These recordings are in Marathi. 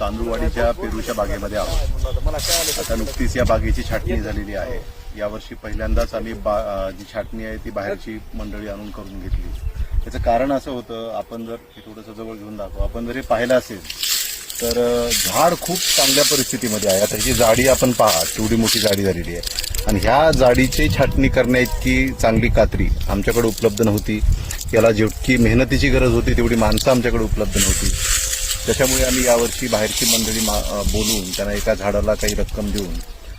तांदूळवाडीच्या पेरूच्या बागेमध्ये आहोत। आता नुकतीच या बागेची छाटणी झालेली आहे। यावर्षी पहिल्यांदाच आम्ही जी छाटणी आहे ती बाहेरची मंडळी आणून करून घेतली। याचं कारण असं होतं, आपण जर हे थोडंसं जवळ घेऊन दाखवू, आपण जर हे पाहिलं असेल तर झाड खूप चांगल्या परिस्थितीमध्ये आहे। आता ही जाडी आपण पहा, केवढी मोठी जाडी झालेली आहे आणि ह्या जाडीची छाटणी करण्याइतकी चांगली कात्री आमच्याकडे उपलब्ध नव्हती। याला जितकी मेहनतीची गरज होती तेवढी माणसं आमच्याकडे उपलब्ध नव्हती। त्याच्यामुळे आम्ही यावर्षी बाहेरची मंडळी बोलवून त्यांना एका झाडाला काही रक्कम देऊन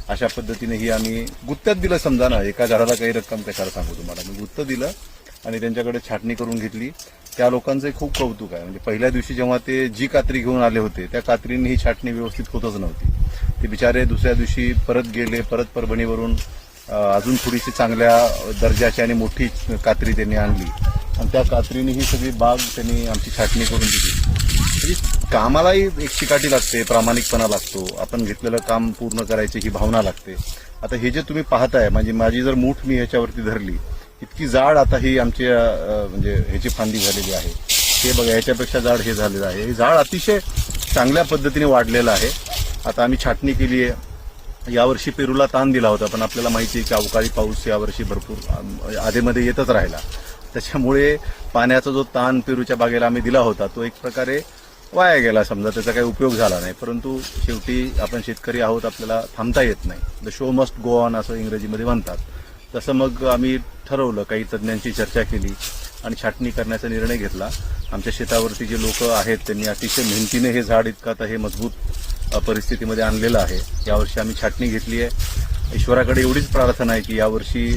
अशा पद्धतीने ही आम्ही गुत्त्यात दिलं। समजा ना, एका झाडाला काही रक्कम कशाला सांगू तुम्हाला, मी गुत्त दिलं आणि त्यांच्याकडे छाटणी करून घेतली। त्या लोकांचं खूप कौतुक आहे। म्हणजे पहिल्या दिवशी जेव्हा ते जी कात्री घेऊन आले होते त्या कात्रीने ही छाटणी व्यवस्थित होतच नव्हती। ते बिचारे दुसऱ्या दिवशी परत गेले, परत परभणीवरून अजून थोडीशी चांगल्या दर्जाची आणि मोठी कात्री त्यांनी आणली आणि त्या कात्रीने ही सगळी बाग त्यांनी आमची छाटणी करून दिली। म्हणजे कामालाही एक चिकाटी लागते, प्रामाणिकपणा लागतो, आपण घेतलेलं काम पूर्ण करायची ही भावना लागते। आता हे जे तुम्ही पाहताय, म्हणजे माझी जर मूठ मी ह्याच्यावरती धरली, इतकी जाड आता ही आमची म्हणजे ह्याची फांदी झालेली आहे। हे बघा, ह्याच्यापेक्षा जाड हे झालेलं आहे। हे झाड अतिशय चांगल्या पद्धतीने वाढलेलं आहे। आता आम्ही छाटणी केली आहे। यावर्षी पेरूला ताण दिला होता, पण आपल्याला माहिती आहे की अवकाळी पाऊस यावर्षी भरपूर आधेमध्ये येतच राहिला। त्याच्यामुळे पाण्याचा जो ताण पेरूच्या बागेला आम्ही दिला होता तो एक प्रकारे वाया गेला, समजा त्याचा काही उपयोग झाला नाही। परंतु शेवटी आपण शेतकरी आहोत, आपल्याला थांबता येत नाही। The show must go on असं इंग्रजीमध्ये म्हणतात। तसं मग आम्ही ठरवलं, काही तज्ज्ञांची चर्चा केली आणि छाटणी करण्याचा निर्णय घेतला। आमच्या शेतावरती जे लोक आहेत त्यांनी अतिशय मेहनतीने हे झाड इतकं आता हे मजबूत परिस्थितीमध्ये आणलेलं आहे। यावर्षी आम्ही छाटणी घेतली आहे। ईश्वराकडे एवढीच प्रार्थना आहे की यावर्षी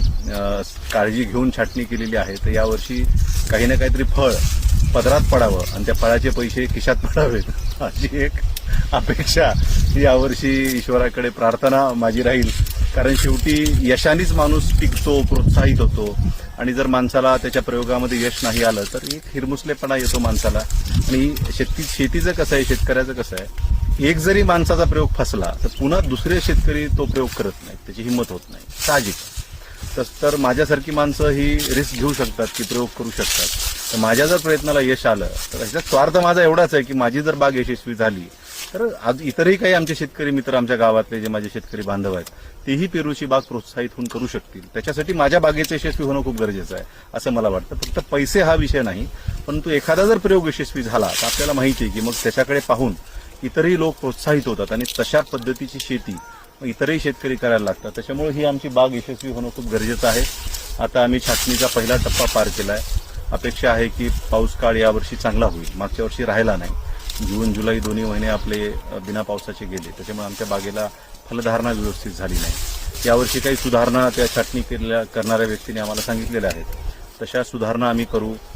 काळजी घेऊन छाटणी केलेली आहे, तर यावर्षी काही ना काहीतरी फळ पदरात पडावं आणि त्या फळाचे पैसे खिशात पडावेत अशी एक अपेक्षा यावर्षी ईश्वराकडे प्रार्थना माझी राहील। कारण शेवटी यशानेच माणूस टिकतो, प्रोत्साहित होतो आणि जर माणसाला त्याच्या प्रयोगामध्ये यश नाही आलं तर एक हिरमुसलेपणा येतो माणसाला। आणि शेतीचं कसं आहे, शेतकऱ्याचं कसं आहे, एक जरी माणसाचा प्रयोग फसला तर पुन्हा दुसरे शेतकरी तो प्रयोग करत नाहीत, त्याची हिंमत होत नाही, साहजिक। तर माझ्यासारखी माणसं ही रिस्क घेऊ शकतात, की प्रयोग करू शकतात। तर माझ्या जर प्रयत्नाला यश आलं तर ह्याचा स्वार्थ माझा एवढाच आहे की माझी जर बाग यशस्वी झाली तर आज इतरही काही आमचे शेतकरी मित्र, आमच्या गावातले जे माझे शेतकरी बांधव आहेत, तेही पेरूची बाग प्रोत्साहित होऊन करू शकतील। त्याच्यासाठी माझ्या बागेचं यशस्वी होणं खूप गरजेचं आहे असं मला वाटतं। फक्त पैसे हा विषय नाही, परंतु एखादा जर प्रयोग यशस्वी झाला तर आपल्याला माहिती आहे की मग त्याच्याकडे पाहून इतरही लोक प्रोत्साहित होतात आणि तशा पद्धतीची शेती इतरही शेतकरी करायला लागतात। त्याच्यामुळे ही आमची बाग यशस्वी होणं खूप गरजेचं आहे। आता आम्ही छाटणीचा पहिला टप्पा पार केला आहे। अपेक्षा आहे की पाऊस काळ यावर्षी चांगला होईल। मागच्या वर्षी राहिला नाही, जून जुलै दोन्ही महिने आपले बिना पावसाचे गेले, त्याच्यामुळे आमच्या बागेला फलधारणा व्यवस्थित झाली नाही। यावर्षी काही सुधारणा त्या छाटणी करणाऱ्या व्यक्तीने आम्हाला सांगितलेल्या आहेत, तशा सुधारणा आम्ही करू।